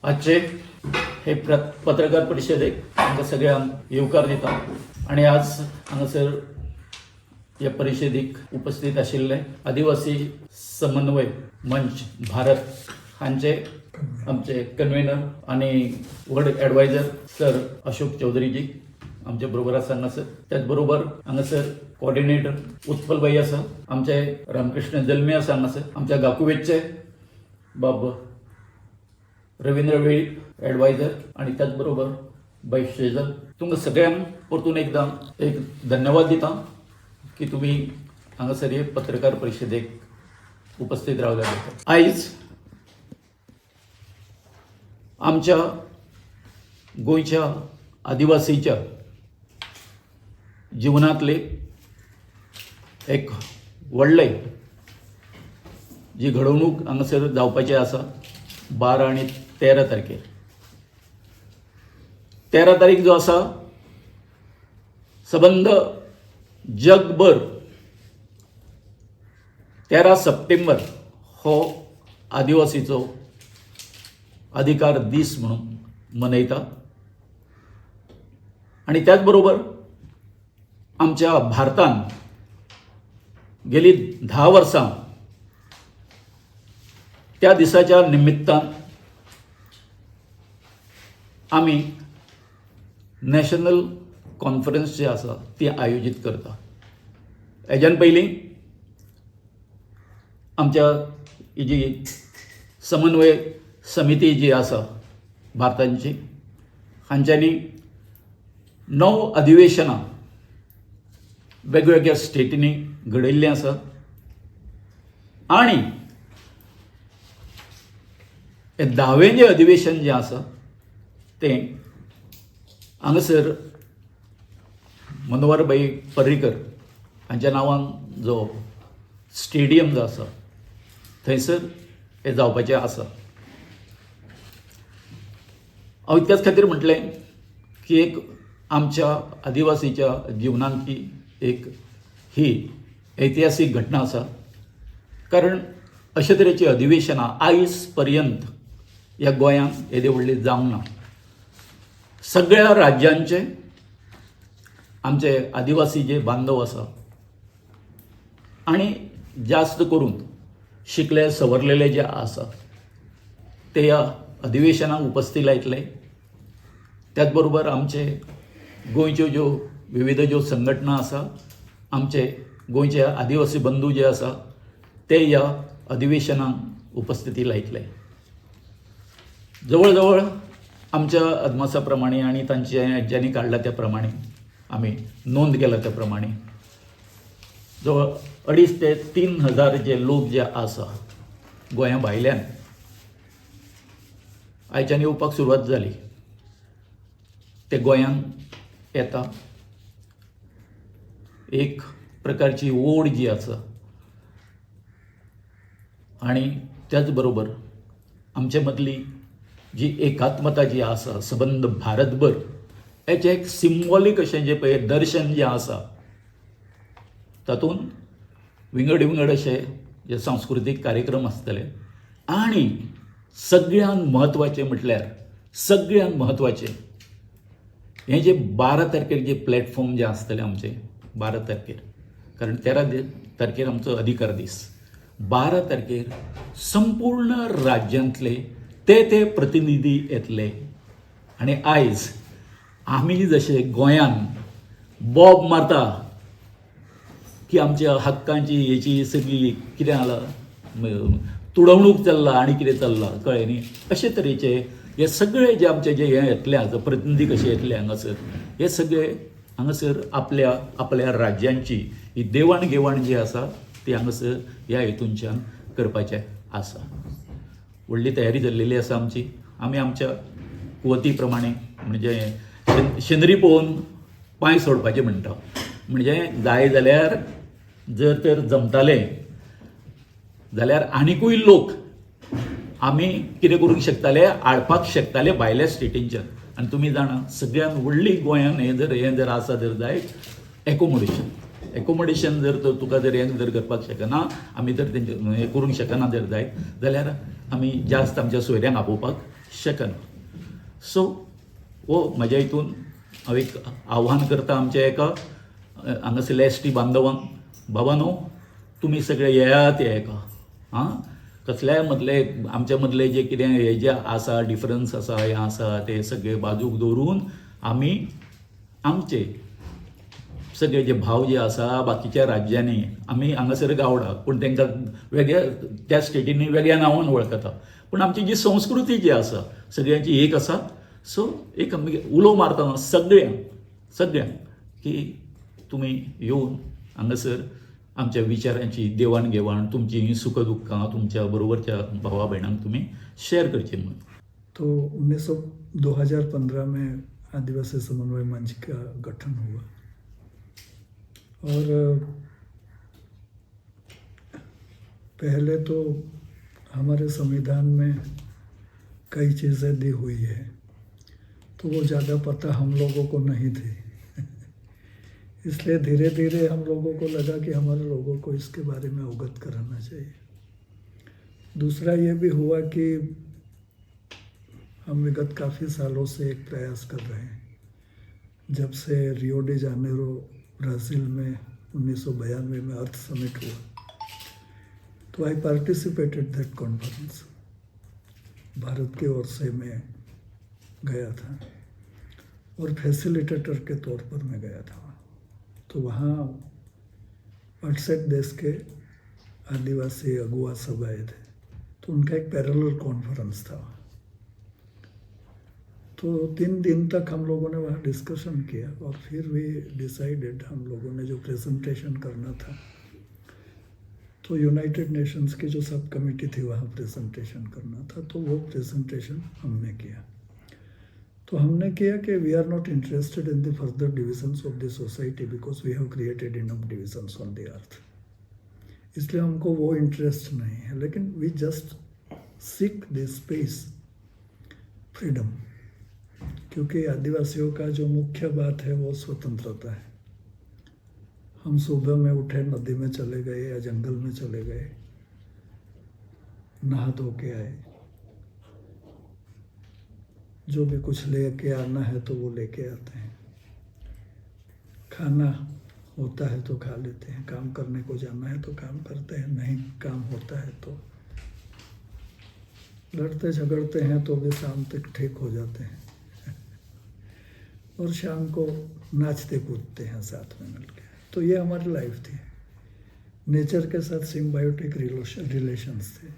आजचे हे पत्रकार परिषदेक आमकां सगळ्यांक येवकार दिता आणि आज हांगासर ह्या परिशदेक उपस्थित आशिल्ले आदिवासी समन्वय मंच भारत हांचे आमचे कन्व्हेनर आणि वर्ड एडवायझर सर अशोक चौधरीजी आमच्या बरोबर आसा हांगासर. त्याच बरोबर हांगासर कोऑर्डिनेटर उत्पल भाई आसा, आमचे रामकृष्ण जल्मी आसा हांगासर, आमच्या गाकुवेचे बाब रवींद्र वेळी एडवायझर आणि त्याचबरोबर बाई शेजल. तुमकां सगळ्यांक परतून एकदां एक धन्यवाद दिता की तुम्ही हांगासर हे पत्रकार परिशदेक उपस्थित रावल्या. आयज आमच्या गोंयच्या आदिवासीच्या जिवनातले एक व्हडले जी घडवणूक हांगासर जावपाची आसा 12 आणि 13 तारखेर. 13 तारीख जो आसा सबंद जगभर 13 सप्टेंबर हो आदिवासीचो अधिकार दीस म्हणून मनयता. आणि त्याच बरोबर आमच्या भारतान गेली 10 वर्सां त्या दिसाच्या निमित्तान आमी नॅशनल कॉन्फरन्स जी आसा ती आयोजीत करता. हेज्यान पयलीं आमच्या ही जी समन्वय समिती जी आसा भारताची हांच्यांनी 9 अधिवेशनां वेगवेगळ्या स्टेटींनी घडयल्लीं आसा. आणि हे 10वें जे अधिवेशन जें आसा तें हांगासर मनोहरभाई पर्रीकर हांच्या नांवान जो स्टेडियम जो आसा थंयसर हें जावपाचें आसा. हांव इतक्याच खातीर म्हटलें की एक आमच्या आदिवासीच्या जिवनांतली एक ही ऐतिहासीक घटना आसा. कारण अशे तरेची अधिवेशनां आयज पर्यंत ह्या गोंयांत येदे व्हडली जावंक ना. सगळ्या राज्यांचे आमचे आदिवासी जे बांधव आसा आणि जास्त करून शिकले सवरलेले जे आसा ते ह्या अधिवेशनाक उपस्थित लायतले. त्याच बरोबर आमचे गोंयच्यो ज्यो विविध ज्यो संघटना आसा, आमचे गोंयचे आदिवासी बंधू जे आसा ते ह्या अधिवेशनाक उपस्थिती लायतले. जवळ जवळ आमच्या अदमासा प्रमाणे आणि तांचे ज्यांनी काढला त्या प्रमाणे आमी नोंद केला त्या प्रमाणे जवळ 2.5 ते 3 हजार जे लोक जे आसा गोंया भायल्यान आयच्यान येवपाक सुरवात जाली. ते गोंयांत येता. एक प्रकारची ओड जी आसा आणि त्याच बरोबर आमचे मदली जी एकात्मता जी आसा सबंद भारतभर हेचें एक सिंबॉलीक अशें जें पळय दर्शन जें आसा तातूंत विंगड विंगड अशे जे सांस्कृतीक कार्यक्रम आसतले. आणि सगळ्यांत म्हत्वाचें म्हटल्यार सगळ्यांत म्हत्वाचें हें जे 12 तारखेर जे प्लॅटफॉर्म जे आसतले आमचे 12 तारखेर, कारण 13 तारखेर आमचो अधिकार दीस. 12 तारखेर संपूर्ण राज्यांतले ते प्रतिनिधी येतले. आणि आयज आमी जशे गोंयान बॉब मारता की आमच्या हक्कांची हेची सगळी कितें जालां तुडवणूक चल्ला आणि कितें चल्ला कळ्ळें न्ही, अशे तरेचे हे सगळे जे आमचे जे हे येतले आसा प्रतिनिधी कशे येतले हांगासर, हे सगळे हांगासर आपल्या राज्यांची ही देवाण घेवाण जी आसा ती हांगासर ह्या हेतूंच्यान करपाचें आसा. व्हडली तयारी जाल्लेली आसा आमची. आमी आमच्या कुवती प्रमाणे म्हणजे शेनरी पळोवन पांय सोडपाचें म्हणटा. म्हणजे जाय जाल्यार जर तर जमताले जाल्यार आनिकूय लोक आमी कितें करूंक शकताले, हाडपाक शकताले भायल्या स्टेटींच्यान. आनी तुमी जाणा सगळ्यान व्हडली गोंयान हें जर आसा जर जायत एकोमोडेशन जर तर तुका जर हें जर करपाक शकना, आमी जर तेंचे हें करूंक शकना जर जायत जाल्यार आमी जास्त आमच्या सोयऱ्यांक आपोवपाक शकना. सो वो म्हाज्या हितून हांव एक आव्हान करता आमच्या एका हांगासरल्या एस.टी. बांदवांक, बाबांनो तुमी सगळे येयात हे हेका हां. कसल्याय मदले आमच्या मदले जे कितें हे जे आसा डिफरन्स आसा हें आसा ते सगळे बाजूक दवरून आमी आमचे सगळे जे भाव जे आसा बाकीच्या राज्यांनी आमी हांगासर गावडा पूण तांकां वेगळ्या त्या स्टेटींनी वेगळ्या नांवान वळखता. पूण आमची जी संस्कृती जी आसा सगळ्यांची एक आसा. सो एक आमी उलो मारतना सगळ्यांक की तुमी येवन हांगासर आमच्या विचारांची देवाण घेवाण तुमची सुख दुःखां तुमच्या बरोबरच्या भावा भयणांक तुमी शेअर करची म्हणून. तो 2015 में आदिवासी समन्वय मंच का गठन हुआ और पहले तो हमारे संविधान में कई चीज़ें दी हुई है तो वो ज़्यादा पता हम लोगों को नहीं थी इसलिए धीरे धीरे हम लोगों को लगा कि हमारे लोगों को इसके बारे में अवगत कराना चाहिए. दूसरा ये भी हुआ कि हम विगत काफ़ी सालों से एक प्रयास कर रहे हैं. जब से रियो डी जानेरो ब्राज़ील में 1992 में अर्थ समिट हुआ तो I participated that conference. Bharat की ओर से मैं गया था और फैसिलिटेटर के तौर पर मैं गया था. तो वहाँ 68 देश के आदिवासी अगुआ सब आए थे तो उनका एक पैरेलल कॉन्फ्रेंस था. तो 3 दिन तक हम लोगों ने वहाँ डिस्कशन किया और फिर भी डिसाइडेड हम लोगों ने जो प्रेजेंटेशन करना था तो यूनाइटेड नेशंस की जो सब कमेटी थी वहाँ प्रेजेंटेशन करना था तो वो प्रेजेंटेशन हमने किया. तो हमने किया कि we are not interested in the further divisions of the society because we have created enough divisions on the earth. इसलिए हमको वो इंटरेस्ट नहीं है लेकिन we just seek the space freedom. क्योंकि आदिवासियों का जो मुख्य बात है वो स्वतंत्रता है. हम सुबह में उठे नदी में चले गए या जंगल में चले गए, नहा धो के आए, जो भी कुछ लेके आना है तो वो लेके आते हैं. खाना होता है तो खा लेते हैं, काम करने को जाना है तो काम करते हैं, नहीं काम होता है तो लड़ते झगड़ते हैं तो भी शाम तक ठीक हो जाते हैं और शाम को नाचते कूदते हैं साथ में मिलकर. तो ये हमारी लाइफ थी. नेचर के साथ सिम्बायोटिक रिलेशंस थे.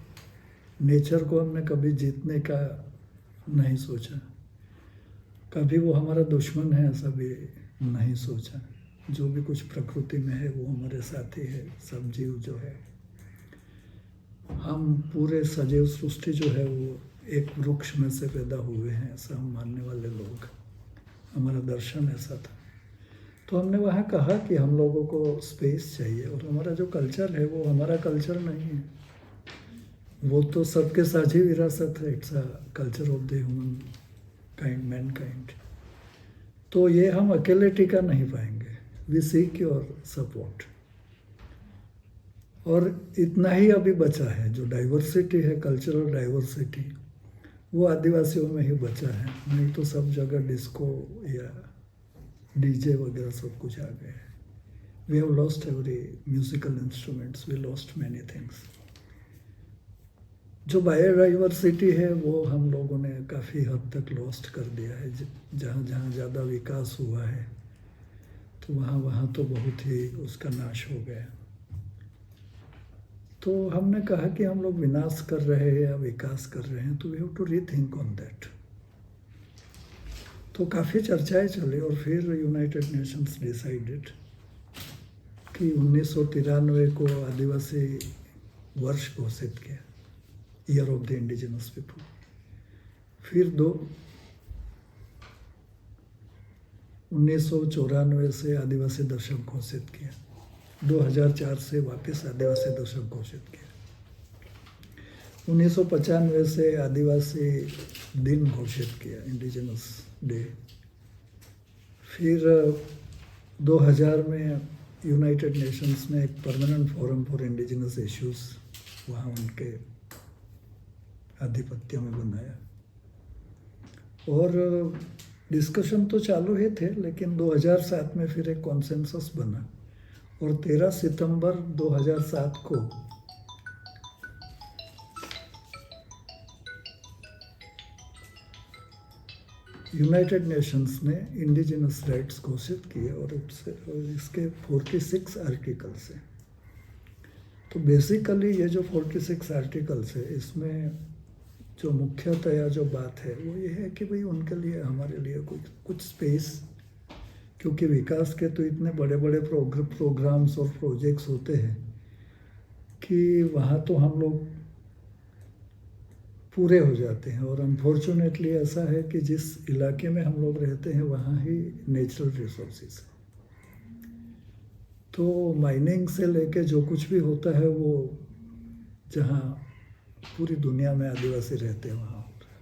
नेचर को हमने कभी जीतने का नहीं सोचा, कभी वो हमारा दुश्मन है ऐसा भी नहीं सोचा. जो भी कुछ प्रकृति में है वो हमारे साथी है. सब जीव जो है, हम पूरे सजीव सृष्टि जो है वो एक वृक्ष में से पैदा हुए हैं ऐसा हम मानने वाले लोग. हमारा दर्शन ऐसा था. तो हमने वहाँ कहा कि हम लोगों को स्पेस चाहिए और हमारा जो कल्चर है वो हमारा कल्चर नहीं है, वो तो सबके साझी विरासत है. It's a culture of the humankind, mankind. तो ये हम अकेले टिका नहीं पाएंगे. We seek your support. और इतना ही अभी बचा है. जो डाइवर्सिटी है, कल्चरल डाइवर्सिटी, वो आदिवासियों में ही बचा है. नहीं तो सब जगह डिस्को या डीजे वगैरह सब कुछ आ गए हैं. We have lost every musical instruments, we lost many things. जो बायोडाइवर्सिटी है वो हम लोगों ने काफ़ी हद तक लॉस्ट कर दिया है. जहाँ जहाँ ज़्यादा विकास हुआ है तो वहाँ तो बहुत ही उसका नाश हो गया. तो हमने कहा कि हम लोग विनाश कर रहे हैं या विकास कर रहे हैं तो we have to rethink on that. तो काफ़ी चर्चाएं चली और फिर यूनाइटेड नेशंस डिसाइडेड कि 1993 को आदिवासी वर्ष घोषित किया, year of the indigenous people. फिर 1994 से आदिवासी दशक घोषित किया. 2004 से वापस आदिवासी दशक घोषित किया. 1995 से आदिवासी दिन घोषित किया, इंडिजिनस डे. फिर 2000 में यूनाइटेड नेशंस ने एक permanent forum for indigenous issues वहाँ उनके आधिपत्य में बनाया. और डिस्कशन तो चालू ही थे, लेकिन 2007 में फिर एक कॉन्सेंसस बना और 13 सितंबर 2007 को यूनाइटेड नेशंस ने इंडिजिनस राइट्स घोषित किए और इसके 46 आर्टिकल्स हैं। तो बेसिकली ये जो 46 आर्टिकल्स है, इसमें जो मुख्यतया जो बात है वो ये है कि भाई उनके लिए, हमारे लिए कुछ स्पेस, क्योंकि विकास के तो इतने बड़े बड़े प्रोग्राम्स और प्रोजेक्ट्स होते हैं कि वहाँ तो हम लोग पूरे हो जाते हैं। और अनफॉर्चुनेटली ऐसा है कि जिस इलाके में हम लोग रहते हैं वहाँ ही नेचुरल रिसोर्सेज है, तो माइनिंग से लेके जो कुछ भी होता है वो जहाँ पूरी दुनिया में आदिवासी रहते हैं वहाँ होता है।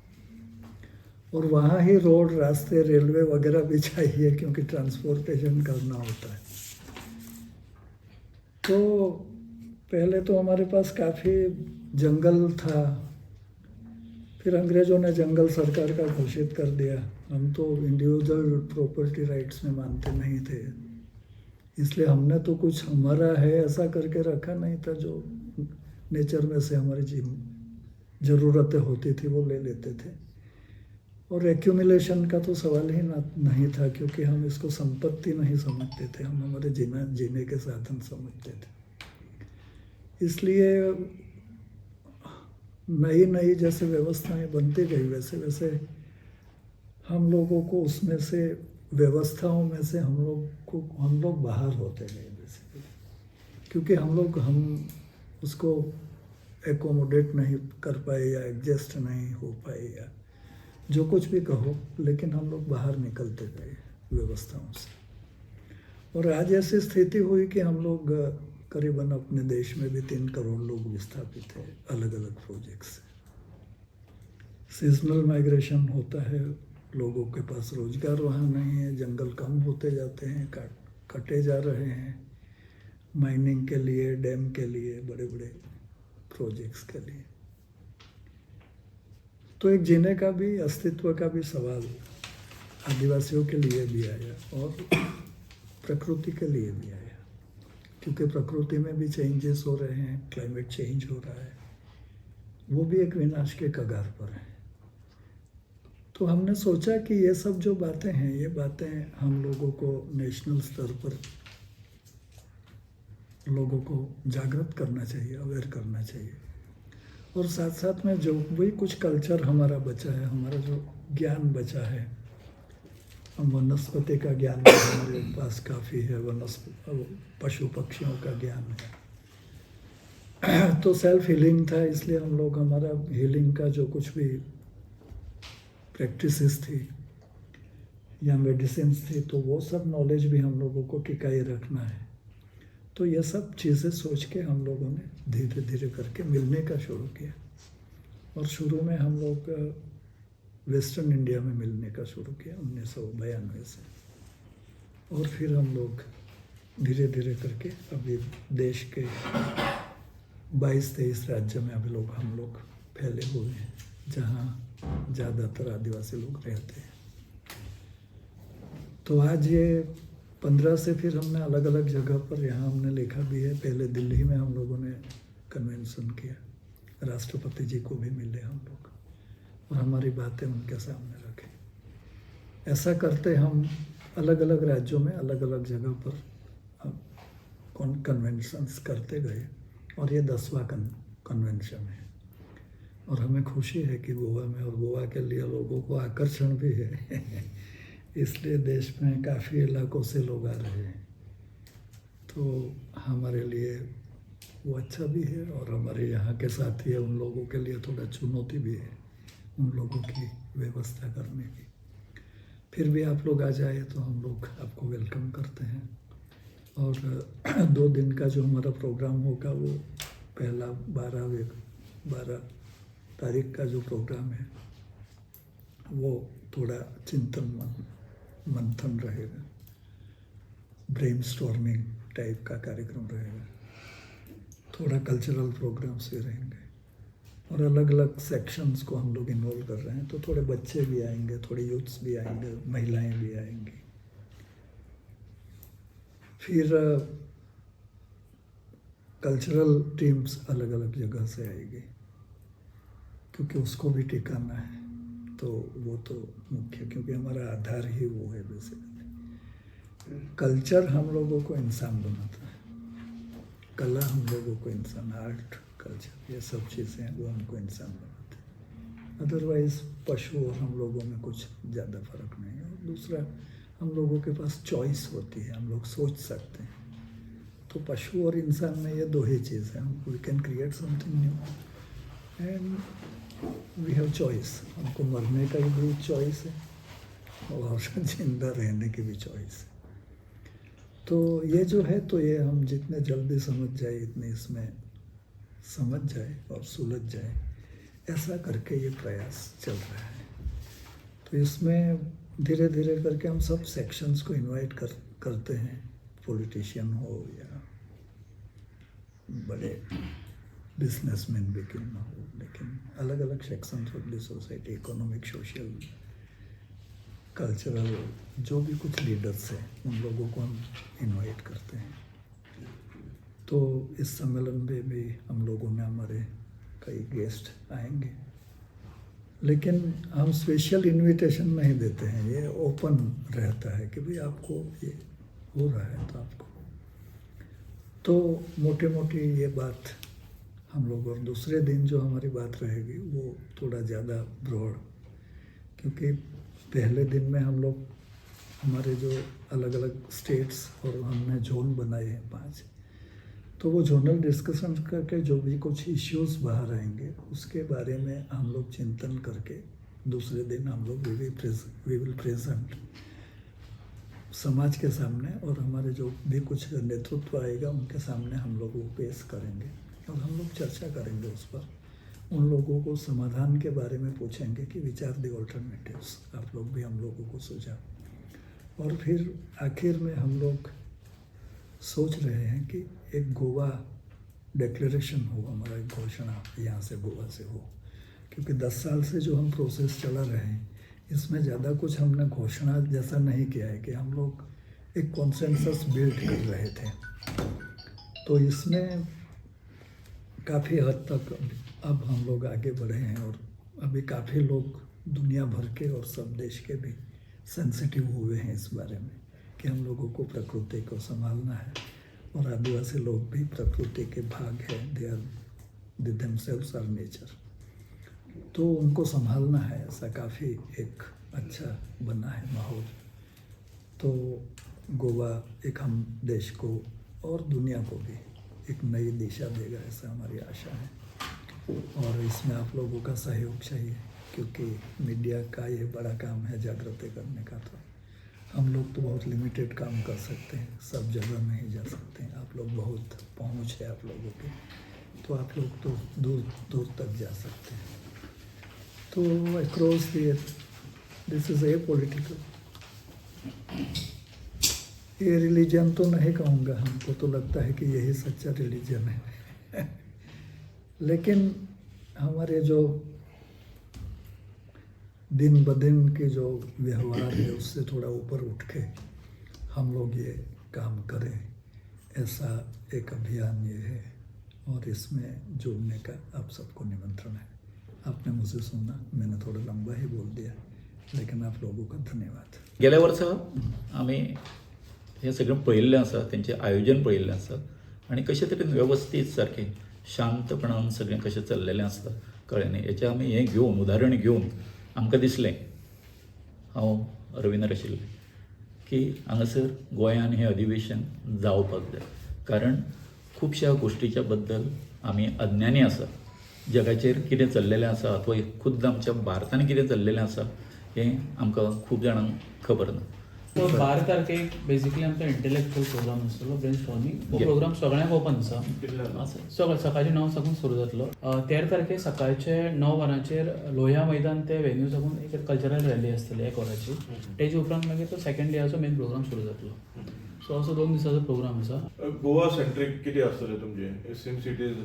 और वहाँ ही रोड, रास्ते, रेलवे वगैरह भी चाहिए, क्योंकि ट्रांसपोर्टेशन करना होता है। तो पहले तो हमारे पास काफ़ी जंगल था, फिर अंग्रेज़ों ने जंगल सरकार का घोषित कर दिया। हम तो इंडिविजुअल प्रॉपर्टी राइट्स में मानते नहीं थे, इसलिए हमने तो कुछ हमारा है ऐसा करके रखा नहीं था। जो नेचर में से हमारी ज़रूरतें होती थी वो ले लेते थे। और एक्यूमुलेशन का तो सवाल ही नहीं था, क्योंकि हम इसको संपत्ति नहीं समझते थे, हम हमारे जीने के साधन समझते थे। इसलिए नई नई जैसे व्यवस्थाएं बनती गई, वैसे वैसे हम लोगों को उसमें से, व्यवस्थाओं में से हम लोग बाहर होते गए बेसिकली, क्योंकि हम उसको एकोमोडेट नहीं कर पाए या एडजस्ट नहीं हो पाए या जो कुछ भी कहो, लेकिन हम लोग बाहर निकलते गए व्यवस्थाओं से। और आज ऐसी स्थिति हुई कि हम लोग करीबन अपने देश में भी 3 करोड़ लोग विस्थापित हैं अलग अलग प्रोजेक्ट से। सीजनल माइग्रेशन होता है, लोगों के पास रोजगार वहाँ नहीं है, जंगल कम होते जाते हैं, कटे जा रहे हैं माइनिंग के लिए, डैम के लिए, बड़े बड़े प्रोजेक्ट्स के लिए। तो एक जीने का भी, अस्तित्व का भी सवाल आदिवासियों के लिए भी आया और प्रकृति के लिए भी आया, क्योंकि प्रकृति में भी चेंजेस हो रहे हैं, क्लाइमेट चेंज हो रहा है, वो भी एक विनाश के कगार पर है। तो हमने सोचा कि ये सब जो बातें हैं, ये बातें हम लोगों को नेशनल स्तर पर लोगों को जागृत करना चाहिए, अवेयर करना चाहिए। और साथ साथ में जो भी कुछ कल्चर हमारा बचा है, हमारा जो ज्ञान बचा है, वनस्पति का ज्ञान हमारे पास काफ़ी है, पशु पक्षियों का ज्ञान है। तो सेल्फ हीलिंग था, इसलिए हम लोग, हमारा हीलिंग का जो कुछ भी प्रैक्टिसेस थी या मेडिसिन्स थी, तो वो सब नॉलेज भी हम लोगों को टिकाए रखना है। तो ये सब चीज़ें सोच के हम लोगों ने धीरे धीरे करके मिलने का शुरू किया। और शुरू में हम लोग वेस्टर्न इंडिया में मिलने का शुरू किया 1992 से, और फिर हम लोग धीरे धीरे करके अभी देश के 22-23 राज्य में अभी हम लोग फैले हुए हैं, जहाँ ज़्यादातर आदिवासी लोग रहते हैं। तो आज ये 15 से फिर हमने अलग अलग जगह पर, यहाँ हमने लिखा भी है, पहले दिल्ली में हम लोगों ने कन्वेंशन किया, राष्ट्रपति जी को भी मिले हम लोग और हमारी बातें उनके सामने रखें। ऐसा करते हम अलग अलग राज्यों में अलग अलग जगह पर कन्वेंशंस करते गए, और ये 10वां कन्वेंशन है। और हमें खुशी है कि गोवा में, और गोवा के लिए लोगों को आकर्षण भी है इसलिए देश में काफ़ी इलाकों से लोग आ रहे हैं। तो हमारे लिए वो अच्छा भी है, और हमारे यहाँ के साथी है उन लोगों के लिए थोड़ा चुनौती भी है उन लोगों की व्यवस्था करने की। फिर भी आप लोग आ जाए तो हम लोग आपको वेलकम करते हैं। और 2 दिन का जो हमारा प्रोग्राम होगा, वो पहला 12 तारीख का जो प्रोग्राम है वो थोड़ा चिंतन मंथन रहेगा, ब्रेनस्टॉर्मिंग टाइप का कार्यक्रम रहेगा, थोड़ा कल्चरल प्रोग्राम्स भी रहेंगे। और अलग अलग सेक्शंस को हम लोग इन्वॉल्व कर रहे हैं। तो थोड़े बच्चे भी आएंगे, थोड़े यूथ्स भी आएंगे, महिलाएं भी आएंगी। फिर कल्चरल टीम्स अलग अलग जगह से आएगी, क्योंकि उसको भी टिकाना है। तो वो तो मुख्य, क्योंकि हमारा आधार ही वो है बेसिकली। कल्चर हम लोगों को इंसान बनाता है, कला हम लोगों को इंसान, आर्ट कल्चर ये सब चीज़ें हैं वो हमको इंसान बनाते हैं। अदरवाइज पशु और हम लोगों में कुछ ज़्यादा फर्क नहीं है। और दूसरा, हम लोगों के पास चॉइस होती है, हम लोग सोच सकते हैं। तो पशु और इंसान में ये दो ही चीज़ है, we can create something new and we have choice. हमको मरने का भी चॉइस है और जिंदा रहने की भी चॉइस है। तो ये जो है, तो ये हम जितने जल्दी समझ जाए इतने इसमें समझ जाए और सुलझ जाए, ऐसा करके ये प्रयास चल रहा है। तो इसमें धीरे धीरे करके हम सब सेक्शंस को इनवाइट करते हैं, पॉलिटिशियन हो या बड़े बिजनेसमैन भी क्यों ना हो, लेकिन अलग अलग sections of the society, economic, social, cultural, जो भी कुछ लीडर्स हैं उन लोगों को हम इनवाइट करते हैं। तो इस सम्मेलन में भी हम लोगों में हमारे कई गेस्ट आएंगे, लेकिन हम स्पेशल इनविटेशन नहीं देते हैं, ये ओपन रहता है कि भाई आपको ये हो रहा है तो आपको। तो मोटे मोटी ये बात हम लोग, और दूसरे दिन जो हमारी बात रहेगी वो थोड़ा ज़्यादा ब्रॉड, क्योंकि पहले दिन में हम लोग हमारे जो अलग अलग स्टेट्स और हमने जोन बनाए हैं 5, तो वो जोनल डिस्कशन करके जो भी कुछ इश्यूज बाहर आएंगे उसके बारे में हम लोग चिंतन करके दूसरे दिन हम लोग वी विल प्रेजेंट समाज के सामने, और हमारे जो भी कुछ नेतृत्व आएगा उनके सामने हम लोग वो पेश करेंगे और हम लोग चर्चा करेंगे उस पर। उन लोगों को समाधान के बारे में पूछेंगे कि विचार दी ऑल्टरनेटिव्स, आप लोग भी हम लोगों को सुझाव। और फिर आखिर में हम लोग सोच रहे हैं कि एक गोवा डिक्लेरेशन हो, हमारा एक घोषणा यहाँ से गोवा से हो, क्योंकि 10 साल से जो हम प्रोसेस चला रहे हैं इसमें ज़्यादा कुछ हमने घोषणा जैसा नहीं किया है, कि हम लोग एक कॉन्सेंसस बिल्ड कर रहे थे। तो इसमें काफ़ी हद तक अब हम लोग आगे बढ़े हैं, और अभी काफ़ी लोग दुनिया भर के और सब देश के भी सेंसिटिव हुए हैं इस बारे में कि हम लोगों को प्रकृति को संभालना है, और आदिवासी लोग भी प्रकृति के भाग हैं, दे देमसेल्व्स आर नेचर, तो उनको संभालना है। ऐसा काफ़ी एक अच्छा बना है माहौल। तो गोवा एक हम देश को और दुनिया को भी एक नई दिशा देगा, ऐसा हमारी आशा है। और इसमें आप लोगों का सहयोग चाहिए, क्योंकि मीडिया का ये बड़ा काम है जागृति करने का। तो हम लोग तो बहुत लिमिटेड काम कर सकते हैं, सब जगह नहीं जा सकते हैं। आप लोग बहुत पहुंच है आप लोगों की, तो आप लोग तो दूर दूर तक जा सकते हैं। तो across this is a political, ये रिलीजन तो नहीं कहूँगा, हमको तो लगता है कि यही सच्चा रिलीजन है लेकिन हमारे जो दिन ब दिन के जो व्यवहार है उससे थोड़ा ऊपर उठ के हम लोग ये काम करें, ऐसा एक अभियान ये है। और इसमें जुड़ने का आप सबको निमंत्रण है। आपने मुझे सुना, मैंने थोड़ा लंबा ही बोल दिया, लेकिन आप लोगों का धन्यवाद। गेल्या वर्सा आम्ही हे सगळं पळयल्लें आसा, तेंचें आयोजन पळयल्लें आसा, आनी कशे तरेन वेवस्थीत सारकें शांतपणान सगळें कशें चल्लेलें आसता कळ्ळें न्ही। हेचें आमी हें घेवन, उदाहरण घेवन आमकां दिसलें, हांव रविंद्र आशिल्लें, की हांगासर गोंयान हें अधिवेशन जावपाक जाय, कारण खुबश्या गोश्टीच्या बद्दल आमी अज्ञानी आसा। जगाचेर कितें चल्लेलें आसा अथवा खुद्द आमच्या भारतान कितें चल्लेलें आसा हें आमकां खूब जाणांक खबर ना। तो 12 तारखेक बेसिकली आमचो इंटेलेक्चुअल प्रोग्राम आसतलो, ब्रेन स्टॉर्मिंग। हो प्रोग्राम सगळ्यांक ओपन आसा, सगळं सकाळचे 9 साकून सुरू जातलो। 13 तारखेक सकाळचे 9 वरांचेर लोहिया मैदान ते वेन्यू साकून एक कल्चरल रॅली आसतली 1 वराची। तेजे उपरांत मागीर तो सेकंड डेयाचो मेन प्रोग्राम सुरू जातलो। सो असो 2 दिसाचो प्रोग्राम आसा। गोवा सेंट्रीक कितें आसतलें तुमचें? Seems it is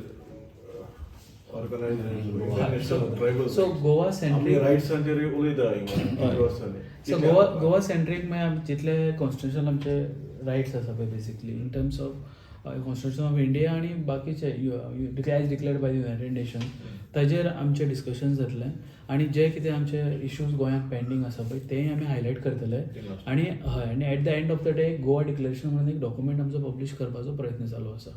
so Goa centric रायट्सांचेर उलयता हिंगा वर्सांनी सो गोवा सेंट्रीक मागीर जितले कॉन्स्टिट्युशन आमचे रायट्स आसा पळय basically in terms of constitution of India आनी बाकीचे as declared by the United Nation ताजेर आमचे डिस्कशन जातले आनी जे कितें आमचे इश्यूज गोंयांत पेंडींग आसा पळय तेय आमी हायलायट करतले आनी हय आनी at the end of the day Goa declaration म्हणून एक डॉक्युमेंट आमचो पब्लीश करपाचो प्रयत्न चालू आसा